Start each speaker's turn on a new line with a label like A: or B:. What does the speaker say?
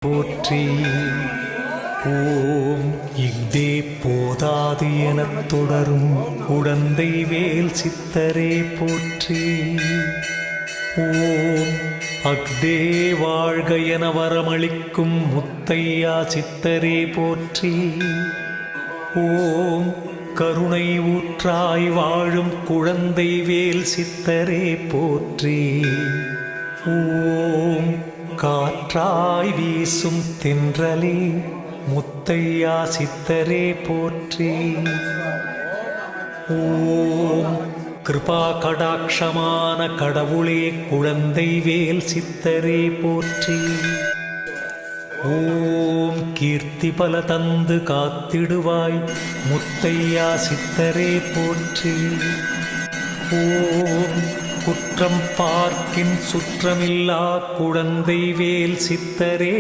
A: போற்றி. ஓம் இஃதே போதாது எனத் தொடரும் உடந்தை வேல் சித்தரே போற்றி. ஓம் அஃதே வாழ்க என வரமளிக்கும் முத்தையா சித்தரே போற்றி. ஓம் கருணை ஊற்றாய் வாழும் குழந்தை வேல் சித்தரே போற்றி. ஓம் காற்றாய் வீசும் தென்றலே முத்தையா சித்தரே போற்றி. ஓம் கிருபா கடாட்சமான கடவுளே குழந்தை வேல் சித்தரே போற்றி. ஓம் கீர்த்தி பல தந்து காத்திடுவாய் முத்தையா சித்தரே போற்றி. ஓம் குற்றம் பார்க்கின் சுற்றமில்லா குழந்தை வேல் சித்தரே